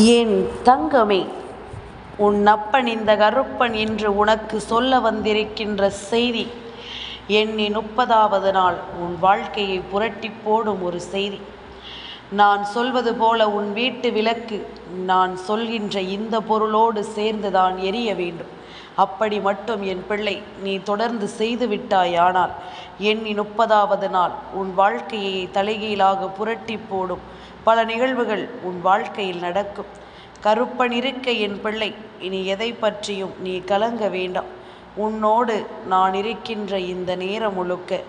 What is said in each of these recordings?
என் தங்கமே, உன் அப்பன் இந்த கருப்பன் என்று உனக்கு சொல்ல வந்திருக்கின்ற செய்தி எண்ணி 30வது நாள் உன் வாழ்க்கையை புரட்டி போடும் ஒரு செய்தி. நான் சொல்வது போல உன் வீட்டு விளக்கு நான் சொல்கின்ற இந்த பொருளோடு சேர்ந்துதான் எரிய வேண்டும். அப்படி மட்டும் என் பிள்ளை நீ தொடர்ந்து செய்து விட்டாயானால் எண்ணி 30வது நாள் உன் வாழ்க்கையை தலைகீழாக புரட்டி போடும் பல நிகழ்வுகள் உன் வாழ்க்கையில் நடக்கும். கருப்பன் இருக்க என் பிள்ளை இனி எதை பற்றியும் நீ கலங்க வேண்டாம். உன்னோடு நான் இருக்கின்ற இந்த நேரம் முழுக்க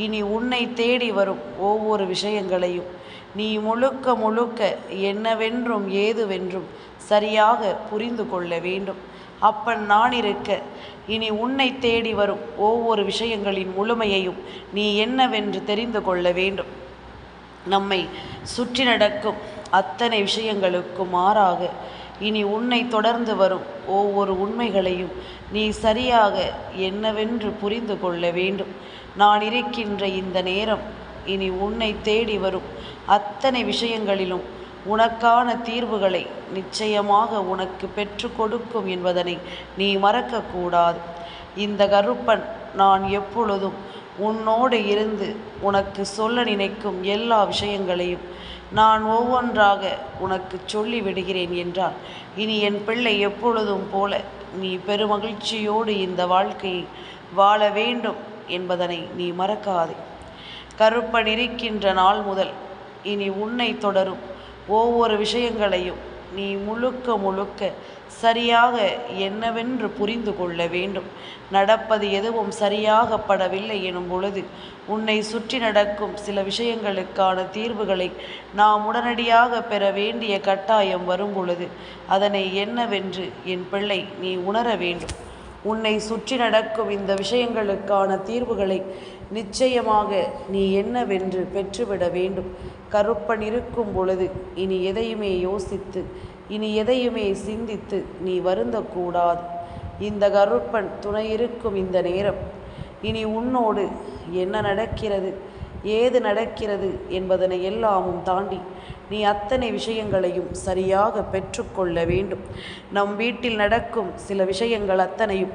இனி உன்னை தேடி வரும் ஒவ்வொரு விஷயங்களையும் நீ முழுக்க முழுக்க என்னவென்றும் ஏதுவென்றும் சரியாக புரிந்து கொள்ள வேண்டும். அப்பன் நான் இருக்க இனி உன்னை தேடி வரும் ஒவ்வொரு விஷயங்களின் முழுமையையும் நீ என்னவென்று தெரிந்து கொள்ள வேண்டும். நம்மை சுற்றி நடக்கும் அத்தனை விஷயங்களுக்கும் மாறாக இனி உன்னை தொடர்ந்து வரும் ஒவ்வொரு உண்மைகளையும் நீ சரியாக என்னவென்று புரிந்து கொள்ள வேண்டும். நான் இருக்கின்ற இந்த நேரம் இனி உன்னை தேடி வரும் அத்தனை விஷயங்களிலும் உனக்கான தீர்வுகளை நிச்சயமாக உனக்கு பெற்று கொடுக்கும் என்பதனை நீ மறக்கக்கூடாது. இந்த கருப்பன் நான் எப்பொழுதும் உன்னோடு இருந்து உனக்கு சொல்ல நினைக்கும் எல்லா விஷயங்களையும் நான் ஒவ்வொன்றாக உனக்கு சொல்லி விடுகிறேன் என்றால் இனி என் பிள்ளை எப்பொழுதும் போல நீ பெருமகிழ்ச்சியோடு இந்த வாழ்க்கையை வாழ வேண்டும் என்பதனை நீ மறக்காதே. கருப்பன் இருக்கின்ற நாள் முதல் இனி உன்னை தொடரும் ஒவ்வொரு விஷயங்களையும் நீ முழுக்க முழுக்க சரியாக என்னவென்று புரிந்து கொள்ள வேண்டும். நடப்பது எதுவும் சரியாகப்படவில்லை எனும் பொழுது உன்னை சுற்றி நடக்கும் சில விஷயங்களுக்கான தீர்வுகளை நாம் உடனடியாக பெற வேண்டிய கட்டாயம் வரும் பொழுது அதனை என்னவென்று என் பிள்ளை நீ உணர வேண்டும். உன்னை சுற்றி நடக்கும் இந்த விஷயங்களுக்கான தீர்வுகளை நிச்சயமாக நீ என்னவென்று பெற்றுவிட வேண்டும். கருப்பன் இருக்கும் பொழுது இனி எதையுமே யோசித்து இனி எதையுமே சிந்தித்து நீ வருந்தக்கூடாது. இந்த கருப்பன் துணை இருக்கும் இந்த நேரம் இனி உன்னோடு என்ன நடக்கிறது ஏது நடக்கிறது என்பதனை எல்லாமும் தாண்டி நீ அத்தனை விஷயங்களையும் சரியாக பெற்றுக்கொள்ள வேண்டும். நம் வீட்டில் நடக்கும் சில விஷயங்கள் அத்தனையும்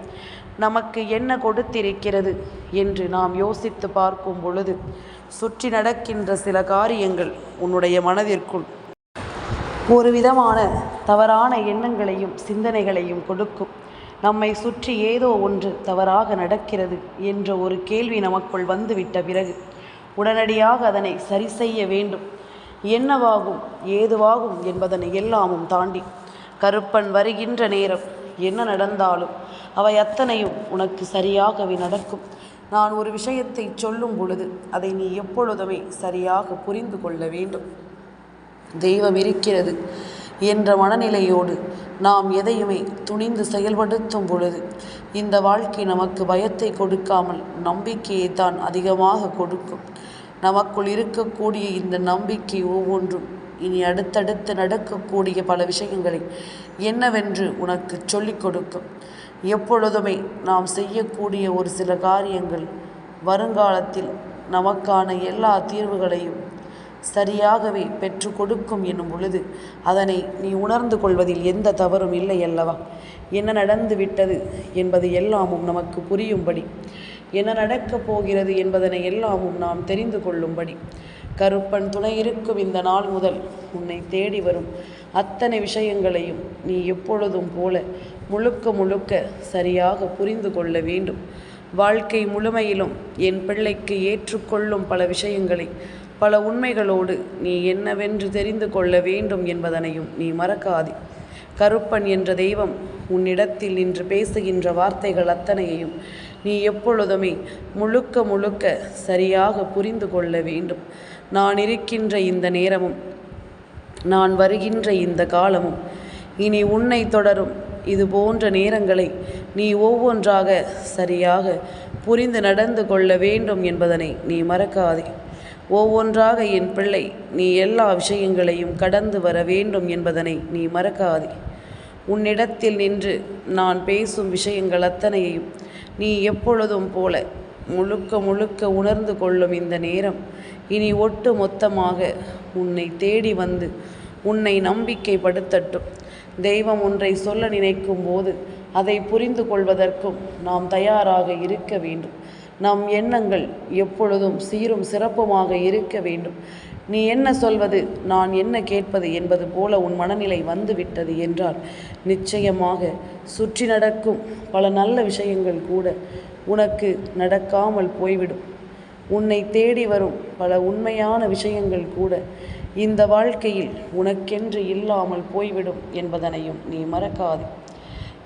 நமக்கு என்ன கொடுத்திருக்கிறது என்று நாம் யோசித்து பார்க்கும் பொழுது சுற்றி நடக்கின்ற சில காரியங்கள் உன்னுடைய மனதிற்குள் ஒரு விதமான தவறான எண்ணங்களையும் சிந்தனைகளையும் கொடுக்கும். நம்மை சுற்றி ஏதோ ஒன்று தவறாக நடக்கிறது என்ற ஒரு கேள்வி நமக்குள் வந்துவிட்ட பிறகு உடனடியாக அதனை சரி செய்ய வேண்டும். என்னவாகும் ஏதுவாகும் என்பதனை எல்லாமும் தாண்டி கருப்பன் வருகின்ற நேரம் என்ன நடந்தாலும் அவை அத்தனையும் உனக்கு சரியாகவே நடக்கும். நான் ஒரு விஷயத்தை சொல்லும் பொழுது அதை நீ எப்பொழுதுமே சரியாக புரிந்து கொள்ள வேண்டும். தெய்வம் இருக்கிறது என்ற மனநிலையோடு நாம் எதையுமே துணிந்து செயல்படுத்தும் பொழுது இந்த வாழ்க்கை நமக்கு பயத்தை கொடுக்காமல் நம்பிக்கையை தான் அதிகமாக கொடுக்கும். நமக்குள் இருக்கக்கூடிய இந்த நம்பிக்கை ஒவ்வொன்றும் இனி அடுத்தடுத்து நடக்கக்கூடிய பல விஷயங்களை என்னவென்று உனக்கு சொல்லிக் கொடுக்கும். எப்பொழுதுமே நாம் செய்யக்கூடிய ஒரு சில காரியங்கள் வருங்காலத்தில் நமக்கான எல்லா தீர்வுகளையும் சரியாகவே பெற்று கொடுக்கும் என்னும் பொழுது அதனை நீ உணர்ந்து கொள்வதில் எந்த தவறும் இல்லை அல்லவா? என்ன நடந்து விட்டது என்பது எல்லாமும் நமக்கு புரியும்படி, என்ன நடக்கப் போகிறது என்பதனை எல்லாமும் நாம் தெரிந்து கொள்ளும்படி கருப்பன் துணை இருக்கும் இந்த நாள் முதல் உன்னை தேடி வரும் அத்தனை விஷயங்களையும் நீ எப்பொழுதும் போல முழுக்க முழுக்க சரியாக புரிந்து கொள்ள வேண்டும். வாழ்க்கை முழுமையிலும் என் பிள்ளைக்கு ஏற்றுக்கொள்ளும் பல விஷயங்களை பல உண்மைகளோடு நீ என்னவென்று தெரிந்து கொள்ள வேண்டும் என்பதனையும் நீ மறக்காதே. கருப்பன் என்ற தெய்வம் உன்னிடத்தில் நின்று பேசுகின்ற வார்த்தைகள் அத்தனையையும் நீ எப்பொழுதுமே முழுக்க முழுக்க சரியாக புரிந்து கொள்ள வேண்டும். நான் இருக்கின்ற இந்த நேரமும் நான் வருகின்ற இந்த காலமும் இனி உன்னை தொடரும் இது போன்ற நேரங்களை நீ ஒவ்வொன்றாக சரியாக புரிந்து நடந்து கொள்ள வேண்டும் என்பதனை நீ மறக்காதே. ஒவ்வொன்றாக என் பிள்ளை நீ எல்லா விஷயங்களையும் கடந்து வர வேண்டும் என்பதனை நீ மறக்காதே. உன்னிடத்தில் நின்று நான் பேசும் விஷயங்கள் அத்தனையையும் நீ எப்பொழுதும் போல முழுக்க முழுக்க உணர்ந்து கொள்ளும் இந்த நேரம் இனி ஒட்டு மொத்தமாக உன்னை தேடி வந்து உன்னை நம்பிக்கைப்படுத்தட்டும். தெய்வம் ஒன்றை சொல்ல நினைக்கும் போது அதை புரிந்து கொள்வதற்கும் நாம் தயாராக இருக்க வேண்டும். நம் எண்ணங்கள் எப்பொழுதும் சீரும் சிறப்புமாக இருக்க வேண்டும். நீ என்ன சொல்வது, நான் என்ன கேட்பது என்பது போல உன் மனநிலை வந்துவிட்டது என்றால் நிச்சயமாக சுற்றி நடக்கும் பல நல்ல விஷயங்கள் கூட உனக்கு நடக்காமல் போய்விடும். உன்னை தேடி வரும் பல உண்மையான விஷயங்கள் கூட இந்த வாழ்க்கையில் உனக்கென்று இல்லாமல் போய்விடும் என்பதனையும் நீ மறக்காதே.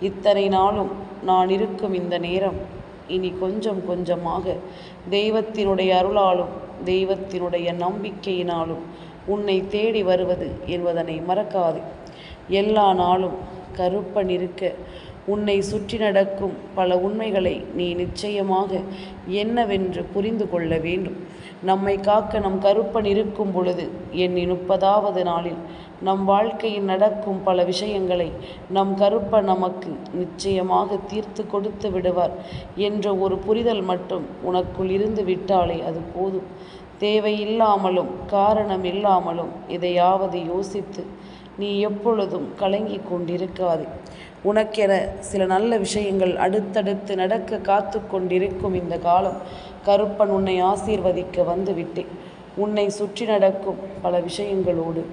இத்தனை நாளும் நான் இருக்கும் இந்த நேரம் இனி கொஞ்சம் கொஞ்சமாக தெய்வத்தினுடைய அருளாலும் தெய்வத்தினுடைய நம்பிக்கையினாலும் உன்னை தேடி வருவது என்பதனை மறக்காதே. எல்லா நாளும் கருப்பன் இருக்க உன்னை சுற்றி நடக்கும் பல உண்மைகளை நீ நிச்சயமாக என்னவென்று புரிந்து கொள்ள வேண்டும். நம்மை காக்க நம் கருப்பன் இருக்கும் பொழுது எண்ணி 30வது நாளில் நம் வாழ்க்கையில் நடக்கும் பல விஷயங்களை நம் கருப்பன் நமக்கு நிச்சயமாக தீர்த்து கொடுத்து விடுவார் என்ற ஒரு புரிதல் மட்டும் உனக்குள் இருந்து விட்டாலே அது போதும். தேவையில்லாமலும் காரணம் இல்லாமலும் எதையாவது யோசித்து நீ எப்பொழுதும் கலங்கி கொண்டிருக்காது. உனக்கென சில நல்ல விஷயங்கள் அடுத்தடுத்து நடக்க காத்து கொண்டிருக்கும் இந்த காலம் கருப்பன் உன்னை ஆசீர்வதிக்க வந்துவிட்டேன். உன்னை சுற்றி நடக்கும் பல விஷயங்களோடு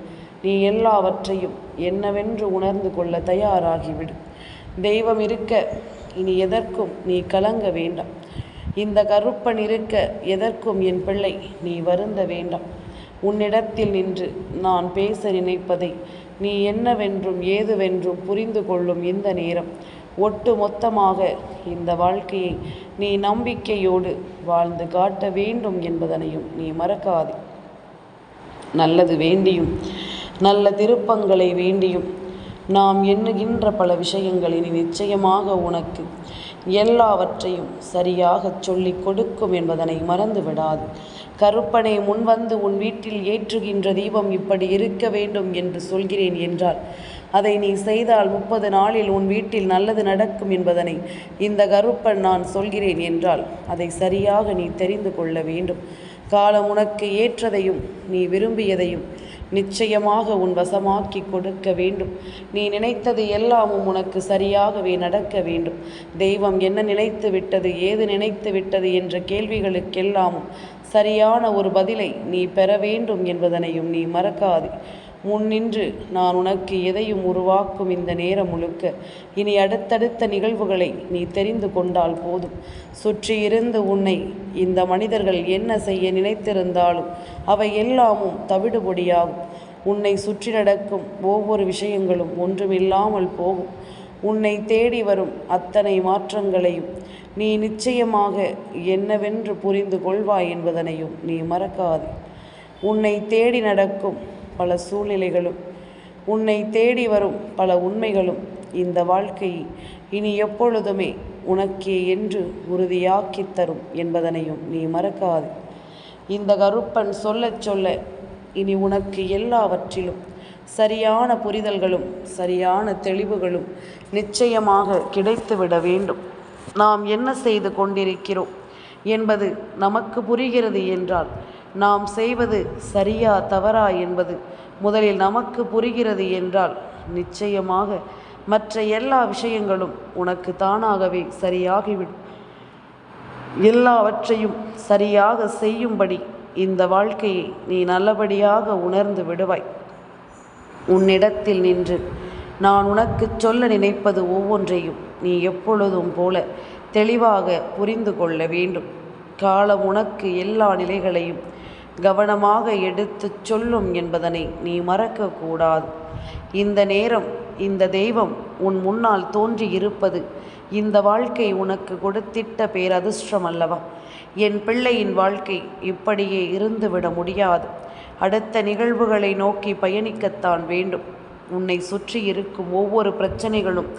நீ எல்லாவற்றையும் என்னவென்று உணர்ந்து கொள்ள தயாராகிவிடு. தெய்வம் இருக்க இனி எதற்கும் நீ கலங்க வேண்டாம். இந்த கருப்பன் இருக்க எதற்கும் என் பிள்ளை நீ வருந்த வேண்டாம். உன்னிடத்தில் நின்று நான் பேச நினைப்பதை நீ என்னவென்றும் ஏதுவென்றும் புரிந்து கொள்ளும் இந்த நேரம் ஒட்டு மொத்தமாக இந்த வாழ்க்கையை நீ நம்பிக்கையோடு வாழ்ந்து காட்ட வேண்டும் என்பதனையும் நீ மறக்காதே. நல்லது வேண்டியும் நல்ல திருப்பங்களை வேண்டியும் நாம் எண்ணுகின்ற பல விஷயங்கள் இனி நிச்சயமாக உனக்கு எல்லாவற்றையும் சரியாக சொல்லிக் கொடுக்கும் என்பதனை மறந்து விடாது. கருப்பனை முன்வந்து உன் வீட்டில் ஏற்றுகின்ற தீபம் இப்படி இருக்க வேண்டும் என்று சொல்கிறேன் என்றால் அதை நீ செய்தால் 30 நாளில் உன் வீட்டில் நல்லது நடக்கும் என்பதனை இந்த கருப்பன் நான் சொல்கிறேன் என்றால் அதை சரியாக நீ தெரிந்து கொள்ள வேண்டும். காலம் உனக்கு ஏற்றதையும் நீ விரும்பியதையும் நிச்சயமாக உன் வசமாக்கி கொடுக்க வேண்டும். நீ நினைத்தது எல்லாமும் உனக்கு சரியாகவே நடக்க வேண்டும். தெய்வம் என்ன நினைத்து விட்டது, ஏது நினைத்து விட்டது என்ற கேள்விகளுக்கெல்லாமும் சரியான ஒரு பதிலை நீ பெற வேண்டும் என்பதனையும் நீ மறக்காதே. முன்னின்று நான் உனக்கு எதையும் உருவாக்கும் இந்த நேரம் முழுக்க இனி அடுத்தடுத்த நிகழ்வுகளை நீ தெரிந்து கொண்டால் போதும். சுற்றியிருந்து உன்னை இந்த மனிதர்கள் என்ன செய்ய நினைத்திருந்தாலும் அவை எல்லாமும் தவிடுபொடியாகும். உன்னை சுற்றி நடக்கும் ஒவ்வொரு விஷயங்களும் ஒன்றுமில்லாமல் போகும். உன்னை தேடி வரும் அத்தனை மாற்றங்களையும் நீ நிச்சயமாக என்னவென்று புரிந்து கொள்வாய் என்பதனையும் நீ மறக்காதே. உன்னை தேடி நடக்கும் பல சூழ்நிலைகளும் உன்னை தேடி வரும் பல உண்மைகளும் இந்த வாழ்க்கையை இனி எப்பொழுதுமே உனக்கே என்று உறுதியாக்கி தரும் என்பதனையும் நீ மறக்காதே. இந்த கருப்பன் சொல்ல சொல்ல இனி உனக்கு எல்லாவற்றிலும் சரியான புரிதல்களும் சரியான தெளிவுகளும் நிச்சயமாக கிடைத்துவிட வேண்டும். நாம் என்ன செய்து கொண்டிருக்கிறோம் என்பது நமக்கு புரிகிறது என்றால் நாம் செய்வது சரியா தவறா என்பது முதலில் நமக்கு புரிகிறது என்றால் நிச்சயமாக மற்ற எல்லா விஷயங்களும் உனக்கு தானாகவே சரியாகிவிடும். எல்லாவற்றையும் சரியாக செய்யும்படி இந்த வாழ்க்கையை நீ நல்லபடியாக உணர்ந்து விடுவாய். உன்னிடத்தில் நின்று நான் உனக்கு சொல்ல நினைப்பது ஒவ்வொன்றையும் நீ எப்பொழுதும் போல தெளிவாக புரிந்து கொள்ள வேண்டும். காலம் உனக்கு எல்லா நிலைகளையும் கவனமாக எடுத்து சொல்லும் என்பதனை நீ மறக்கக்கூடாது. இந்த நேரம் இந்த தெய்வம் உன் முன்னால் தோன்றி இருப்பது இந்த வாழ்க்கை உனக்கு கொடுத்திட்ட பேரதிர்ஷ்டம் அல்லவா? என் பிள்ளையின் வாழ்க்கை இப்படியே இருந்துவிட முடியாது. அடுத்த நிகழ்வுகளை நோக்கி பயணிக்கத்தான் வேண்டும். உன்னை சுற்றி இருக்கும் ஒவ்வொரு பிரச்சனைகளும்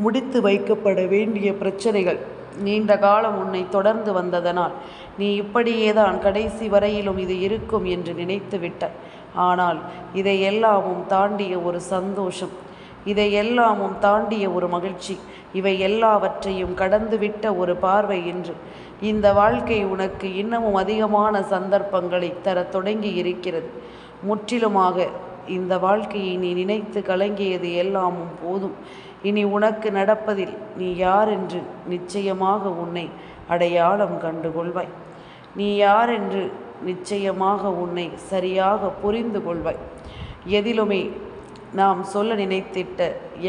முடித்து வைக்கப்பட வேண்டிய பிரச்சனைகள். நீண்ட காலம் உன்னை தொடர்ந்து வந்ததனால் நீ இப்படியேதான் கடைசி வரையிலும் இது இருக்கும் என்று நினைத்து விட்டாய். ஆனால் இதையெல்லாமும் தாண்டிய ஒரு சந்தோஷம், இதையெல்லாமும் தாண்டிய ஒரு மகிழ்ச்சி, இவை எல்லாவற்றையும் கடந்துவிட்ட ஒரு பார்வை என்று இந்த வாழ்க்கை உனக்கு இன்னமும் அதிகமான சந்தர்ப்பங்களை தர தொடங்கி இருக்கிறது. முற்றிலுமாக இந்த வாழ்க்கையை நீ நினைத்து கலங்கியது எல்லாமும் போதும். இனி உனக்கு நடப்பதில் நீ யார் என்று நிச்சயமாக உன்னை அடையாளம் கண்டு கொள்வாய். நீ யார் என்று நிச்சயமாக உன்னை சரியாக புரிந்து கொள்வாய். எதிலுமே நாம் சொல்ல நினைத்திட்ட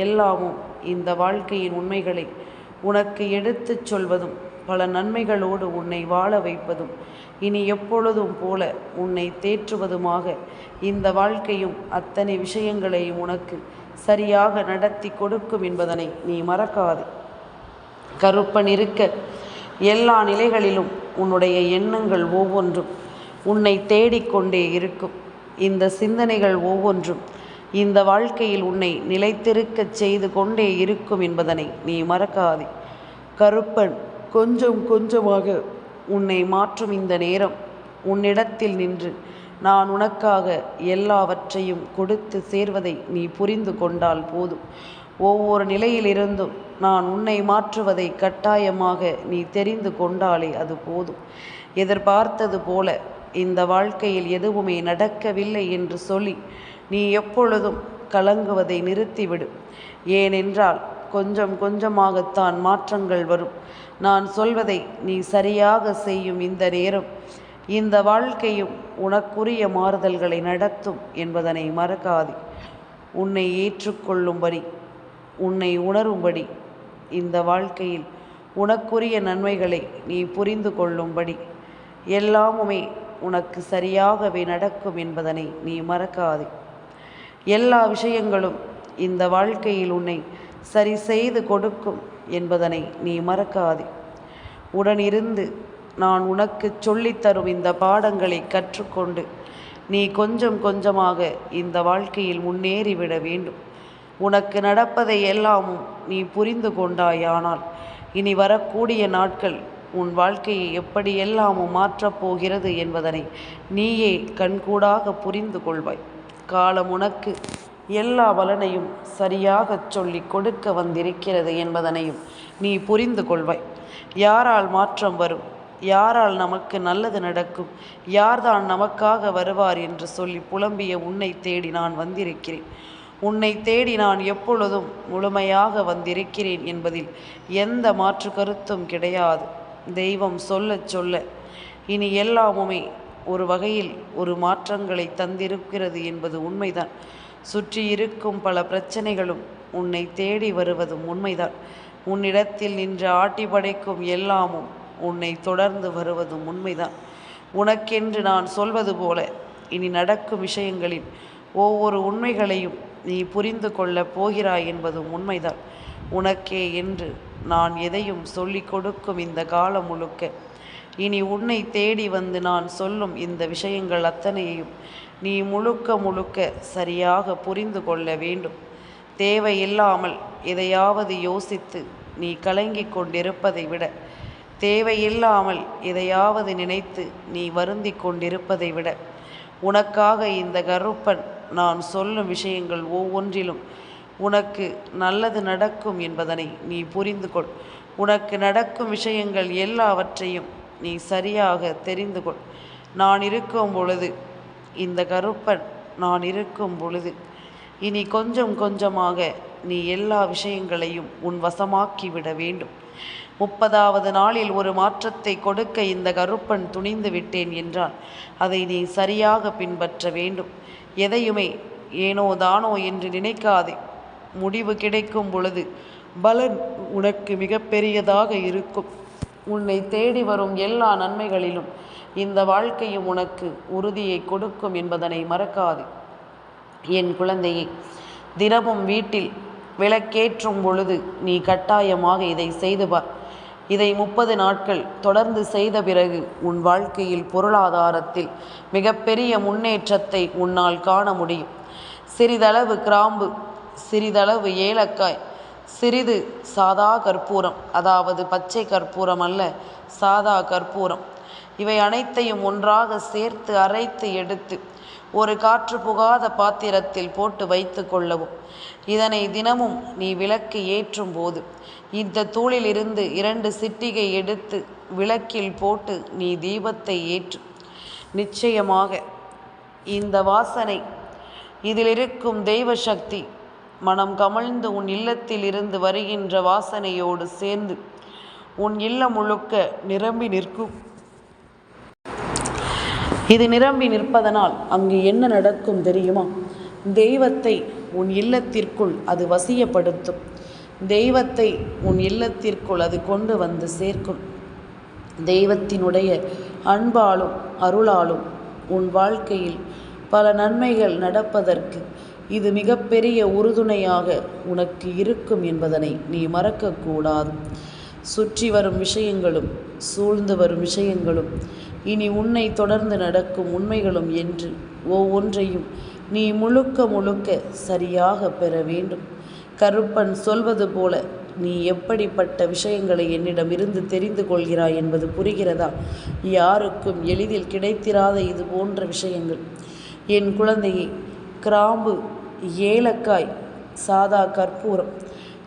எல்லாமும் இந்த வாழ்க்கையின் உண்மைகளை உனக்கு எடுத்துச் சொல்வதும் பல நன்மைகளோடு உன்னை வாழ வைப்பதும் இனி எப்பொழுதும் போல உன்னை தேற்றுவதுமாக இந்த வாழ்க்கையும் அத்தனை விஷயங்களையும் உனக்கு சரியாக நடத்தி கொடுக்கும் என்பதனை நீ மறக்காதே. கருப்பன் இருக்க எல்லா நிலைகளிலும் உன்னுடைய எண்ணங்கள் ஒவ்வொன்றும் உன்னை தேடிக்கொண்டே இருக்கும். இந்த சிந்தனைகள் ஒவ்வொன்றும் இந்த வாழ்க்கையில் உன்னை நிலைத்திருக்கச் செய்து கொண்டே இருக்கும் என்பதனை நீ மறக்காதே. கருப்பன் கொஞ்சம் கொஞ்சமாக உன்னை மாற்றும் இந்த நேரம் உன்னிடத்தில் நின்று நான் உனக்காக எல்லாவற்றையும் கொடுத்து சேர்வதை நீ புரிந்து கொண்டால் போதும். ஒவ்வொரு நிலையிலிருந்தும் நான் உன்னை மாற்றுவதை கட்டாயமாக நீ தெரிந்து கொண்டாலே அது போதும். எதிர்பார்த்தது போல இந்த வாழ்க்கையில் எதுவுமே நடக்கவில்லை என்று சொல்லி நீ எப்பொழுதும் கலங்குவதை நிறுத்திவிடு. ஏனென்றால் கொஞ்சம் கொஞ்சமாகத்தான் மாற்றங்கள் வரும். நான் சொல்வதை நீ சரியாக செய்யும் இந்த நேரம் இந்த வாழ்க்கையும் உனக்குரிய மாறுதல்களை நடத்தும் என்பதனை மறக்காதே. உன்னை ஏற்றுக்கொள்ளும்படி உன்னை உணரும்படி இந்த வாழ்க்கையில் உனக்குரிய நன்மைகளை நீ புரிந்து கொள்ளும்படி எல்லாமுமே உனக்கு சரியாகவே நடக்கும் என்பதனை நீ மறக்காதே. எல்லா விஷயங்களும் இந்த வாழ்க்கையில் உன்னை சரி செய்து கொடுக்கும் என்பதனை நீ மறக்காதே. உடனிருந்து நான் உனக்கு சொல்லித்தரும் இந்த பாடங்களை கற்றுக்கொண்டு நீ கொஞ்சம் கொஞ்சமாக இந்த வாழ்க்கையில் முன்னேறிவிட வேண்டும். உனக்கு நடப்பதை எல்லாமும் நீ புரிந்து கொண்டாயானால் இனி வரக்கூடிய நாட்கள் உன் வாழ்க்கையை எப்படியெல்லாமும் மாற்றப் போகிறது என்பதனை நீயே கண்கூடாக புரிந்து கொள்வாய். காலம் உனக்கு எல்லா பலனையும் சரியாகச் சொல்லி கொடுக்க வந்திருக்கிறது என்பதனையும் நீ புரிந்து கொள்வாய். யாரால் மாற்றம் வரும், யாரால் நமக்கு நல்லது நடக்கும், யார்தான் நமக்காக வருவார் என்று சொல்லி புலம்பிய உன்னை தேடி நான் வந்திருக்கிறேன். உன்னை தேடி நான் எப்பொழுதும் முழுமையாக வந்திருக்கிறேன் என்பதில் எந்த மாற்று கருத்தும் கிடையாது. தெய்வம் சொல்ல சொல்ல இனி எல்லாமுமே ஒரு வகையில் ஒரு மாற்றங்களை தந்திருக்கிறது என்பது உண்மைதான். சுற்றி இருக்கும் பல பிரச்சனைகளும் உன்னை தேடி வருவதும் உண்மைதான். உன்னிடத்தில் நின்று ஆட்டி படைக்கும் எல்லாமும் உன்னை தொடர்ந்து வருவதும் உண்மைதான். உனக்கென்று நான் சொல்வது போல இனி நடக்கும் விஷயங்களில் ஒவ்வொரு உண்மைகளையும் நீ புரிந்து கொள்ளப் போகிறாய் என்பதும் உண்மைதான். உனக்கே என்று நான் எதையும் சொல்லிக் கொடுக்கும் இந்த காலம் முழுக்க இனி உன்னை தேடி வந்து நான் சொல்லும் இந்த விஷயங்கள் அத்தனையையும் நீ முழுக்க முழுக்க சரியாக புரிந்து கொள்ள வேண்டும். தேவையில்லாமல் எதையாவது யோசித்து நீ கலங்கிக் கொண்டிருப்பதை விட, தேவையில்லாமல் எதையாவது நினைத்து நீ வருந்தி கொண்டிருப்பதை விட, உனக்காக இந்த கருப்பன் நான் சொல்லும் விஷயங்கள் ஒவ்வொன்றிலும் உனக்கு நல்லது நடக்கும் என்பதனை நீ புரிந்து கொள். உனக்கு நடக்கும் விஷயங்கள் எல்லாவற்றையும் நீ சரியாக தெரிந்து கொள். நான் இருக்கும் பொழுது, இந்த கருப்பன் நான் இருக்கும் பொழுது இனி கொஞ்சம் கொஞ்சமாக நீ எல்லா விஷயங்களையும் உன் வசமாக்கிவிட வேண்டும். 30வது நாளில் ஒரு மாற்றத்தை கொடுக்க இந்த கருப்பன் துணிந்து விட்டேன் என்றால் அதை நீ சரியாக பின்பற்ற வேண்டும். எதையுமே ஏனோ தானோ என்று நினைக்காதே. முடிவு கிடைக்கும் பொழுது பலன் உனக்கு மிகப்பெரியதாக இருக்கும். உன்னை தேடி வரும் எல்லா நன்மைகளிலும் இந்த வாழ்க்கையும் உனக்கு உறுதியை கொடுக்கும் என்பதனை மறக்காதே. என் குழந்தையே, தினமும் வீட்டில் விளக்கேற்றும் பொழுது நீ கட்டாயமாக இதை செய்து பார். இதை 30 நாட்கள் தொடர்ந்து செய்த பிறகு உன் வாழ்க்கையில் பொருளாதாரத்தில் மிகப்பெரிய முன்னேற்றத்தை உன்னால் காண முடியும். சிறிதளவு கிராம்பு, சிறிதளவு ஏலக்காய், சிறிது சாதா கற்பூரம், அதாவது பச்சை கற்பூரம் அல்ல, சாதா கற்பூரம், இவை அனைத்தையும் ஒன்றாக சேர்த்து அரைத்து எடுத்து ஒரு காற்று புகாத பாத்திரத்தில் போட்டு வைத்து கொள்ளவும். இதனை தினமும் நீ விளக்கு ஏற்றும் போது இந்த தூளிலிருந்து 2 சிட்டிகை எடுத்து விளக்கில் போட்டு நீ தீபத்தை ஏற்று. நிச்சயமாக இந்த வாசனை இதில் இருக்கும் தெய்வ சக்தி மனம் கமழ்ந்து உன் இல்லத்தில் இருந்து வருகின்ற வாசனையோடு சேர்ந்து உன் இல்லம் முழுக்க நிரம்பி நிற்கும். இது நிரம்பி நிற்பதனால் அங்கு என்ன நடக்கும் தெரியுமா? தெய்வத்தை உன் இல்லத்திற்குள் அது வசியப்படுத்தும். தெய்வத்தை உன் இல்லத்திற்குள் அது கொண்டு வந்து சேர்க்கும். தெய்வத்தினுடைய அன்பாலும் அருளாலும் உன் வாழ்க்கையில் பல நன்மைகள் நடப்பதற்கு இது மிகப்பெரிய உறுதுணையாக உனக்கு இருக்கும் என்பதனை நீ மறக்கக்கூடாது. சுற்றி வரும் விஷயங்களும் சூழ்ந்து வரும் விஷயங்களும் இனி உன்னை தொடர்ந்து நடக்கும் உண்மைகளும் என்று ஒவ்வொன்றையும் நீ முழுக்க முழுக்க சரியாக பெற வேண்டும். கருப்பன் சொல்வது போல நீ எப்படிப்பட்ட விஷயங்களை என்னிடமிருந்து தெரிந்து கொள்கிறாய் என்பது புரிகிறதா? யாருக்கும் எளிதில் கிடைத்திராத இது போன்ற விஷயங்கள். என் குழந்தையை, கிராம்பு, ஏலக்காய், சாதா கற்பூரம்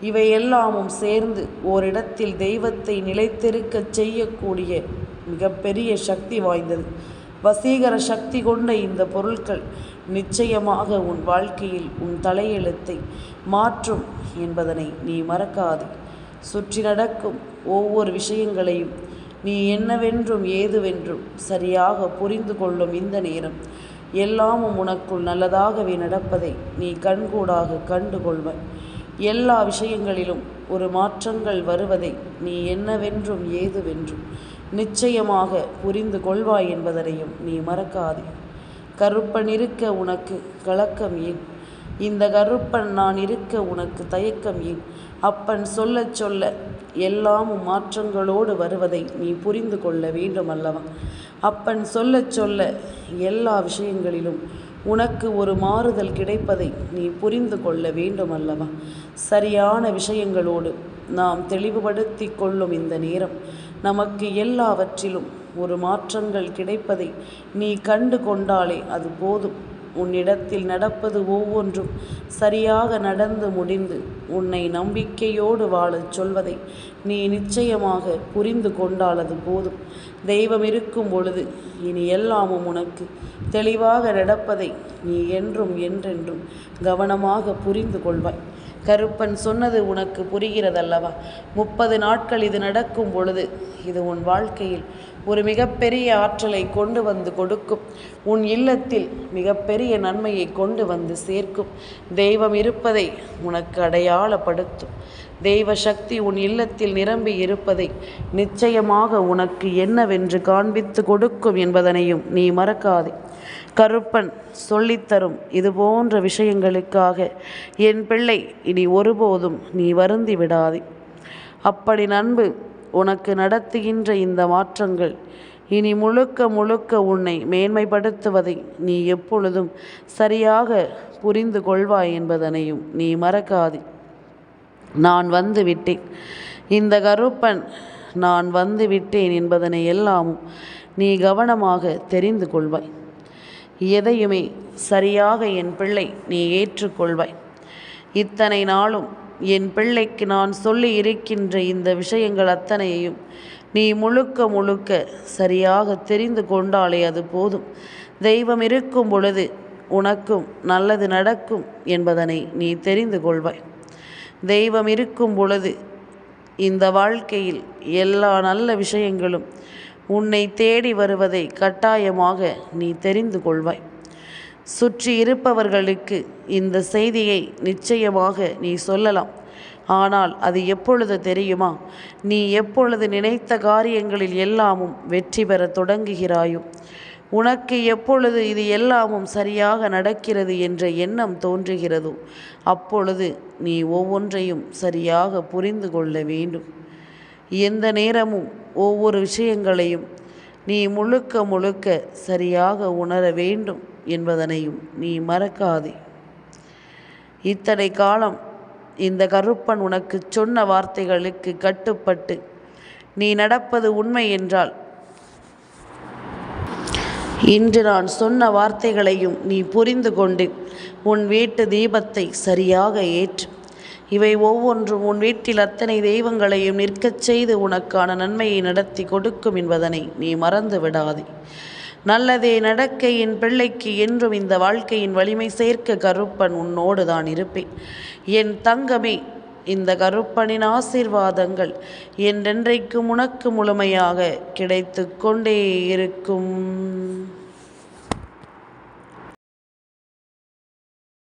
இவையெல்லாமும் சேர்ந்து ஓரிடத்தில் தெய்வத்தை நிலைத்திருக்கச் செய்யக்கூடிய மிகப்பெரிய சக்தி வாய்ந்தது. வசீகர சக்தி கொண்ட இந்த பொருட்கள் நிச்சயமாக உன் வாழ்க்கையில் உன் தலையெழுத்தை மாற்றும் என்பதனை நீ மறக்காதே. சுற்றி நடக்கும் ஒவ்வொரு விஷயங்களையும் நீ என்னவென்றும் ஏதுவென்றும் சரியாக புரிந்து கொள்ளும் இந்த நேரம் எல்லாமும் உனக்குள் நல்லதாகவே நடப்பதை நீ கண்கூடாக கண்டு கொள்வாய். எல்லா விஷயங்களிலும் ஒரு மாற்றங்கள் வருவதை நீ என்னவென்றும் ஏதுவென்றும் நிச்சயமாக புரிந்து கொள்வாய் என்பதனையும் நீ மறக்காதே. கருப்பன் இருக்க உனக்கு கலக்கம் ஏன்? இந்த கருப்பன் நான் இருக்க உனக்கு தயக்கம் ஏன்? அப்பன் சொல்ல சொல்ல எல்லாமும் மாற்றங்களோடு வருவதை நீ புரிந்து கொள்ள வேண்டும் அல்லவா? அப்பன் சொல்ல சொல்ல எல்லா விஷயங்களிலும் உனக்கு ஒரு மாறுதல் கிடைப்பதை நீ புரிந்து கொள்ள வேண்டும் அல்லவா? சரியான விஷயங்களோடு நாம் தெளிவுபடுத்தி கொள்ளும் இந்த நேரம் நமக்கு எல்லாவற்றிலும் ஒரு மாற்றங்கள் கிடைப்பதை நீ கண்டு கொண்டாலே அது போதும். உன்னிடத்தில் நடப்பது ஒவ்வொன்றும் சரியாக நடந்து முடிந்து உன்னை நம்பிக்கையோடு வாழச் சொல்வதை நீ நிச்சயமாக புரிந்து கொண்டால் அது போதும். தெய்வம் இருக்கும் பொழுது இனி எல்லாமும் உனக்கு தெளிவாக நடப்பதை நீ என்றும் என்றென்றும் கவனமாக புரிந்து கொள்வாய். கருப்பன் சொன்னது உனக்கு புரிகிறதல்லவா? 30 நாட்கள் இது நடக்கும் பொழுது இது உன் வாழ்க்கையில் ஒரு மிகப்பெரிய ஆற்றலை கொண்டு வந்து கொடுக்கும். உன் இல்லத்தில் மிகப்பெரிய நன்மையை கொண்டு வந்து சேர்க்கும். தெய்வம் இருப்பதை உனக்கு அடையாளப்படுத்தும். தெய்வ சக்தி உன் இல்லத்தில் நிரம்பி இருப்பதை நிச்சயமாக உனக்கு என்னவென்று காண்பித்து கொடுக்கும் என்பதனையும் நீ மறக்காதே. கருப்பன் சொல்லித்தரும் இது போன்ற விஷயங்களுக்காக என் பிள்ளை இனி ஒருபோதும் நீ வருந்தி விடாதே. அப்படி நண்பு உனக்கு நடத்துகின்ற இந்த மாற்றங்கள் இனி முழுக்க முழுக்க உன்னை மேன்மைப்படுத்துவதை நீ எப்பொழுதும் சரியாக புரிந்து கொள்வாய் என்பதனையும் நீ மறக்காதே. நான் வந்து விட்டேன், இந்த கருப்பன் நான் வந்து விட்டேன் என்பதனை எல்லாமும் நீ கவனமாக தெரிந்து கொள்வாய். எதையுமே சரியாக என் பிள்ளை நீ ஏற்றுக்கொள்வாய். இத்தனை நாளும் என் பிள்ளைக்கு நான் சொல்லி இருக்கின்ற இந்த விஷயங்கள் அத்தனையையும் நீ முழுக்க முழுக்க சரியாக தெரிந்து கொண்டாலே அது போதும். தெய்வம் இருக்கும் பொழுது உனக்கும் நல்லது நடக்கும் என்பதனை நீ தெரிந்து கொள்வாய். தெய்வம் இருக்கும் பொழுது இந்த வாழ்க்கையில் எல்லா நல்ல விஷயங்களும் உன்னை தேடி வருவதை கட்டாயமாக நீ தெரிந்து கொள்வாய். சுற்றி இருப்பவர்களுக்கு இந்த செய்தியை நிச்சயமாக நீ சொல்லலாம். ஆனால் அது எப்பொழுது தெரியுமா? நீ எப்பொழுது நினைத்த காரியங்களில் எல்லாமும் வெற்றி பெற தொடங்குகிறாயோ, உனக்கு எப்பொழுது இது எல்லாமும் சரியாக நடக்கிறது என்ற எண்ணம் தோன்றுகிறதோ அப்பொழுது நீ ஒவ்வொன்றையும் சரியாக புரிந்து கொள்ள வேண்டும். எந்த நேரமும் ஒவ்வொரு விஷயங்களையும் நீ முழுக்க முழுக்க சரியாக உணர வேண்டும் என்பதனையும் நீ மறக்காதே. இத்தனை காலம் இந்த கருப்பன் உனக்கு சொன்ன வார்த்தைகளுக்கு கட்டுப்பட்டு நீ நடப்பது உண்மை என்றால் இன்று நான் சொன்ன வார்த்தைகளையும் நீ புரிந்து கொண்டு உன் வீட்டு தீபத்தை சரியாக ஏற்று. இவை ஒவ்வொன்றும் உன் வீட்டில் அத்தனை தெய்வங்களையும் நிற்கச் செய்து உனக்கான நன்மையை நடத்தி கொடுக்கும் என்பதனை நீ மறந்து விடாதே. நல்லதே நடக்க என் பிள்ளைக்கு என்றும் இந்த வாழ்க்கையின் வலிமை சேர்க்க கருப்பன் உன்னோடு தான் இருப்பேன். என் தங்கமே, இந்த கருப்பனின் ஆசீர்வாதங்கள் என்றென்றைக்கும் உனக்கு முழுமையாக கிடைத்து கொண்டே இருக்கும்.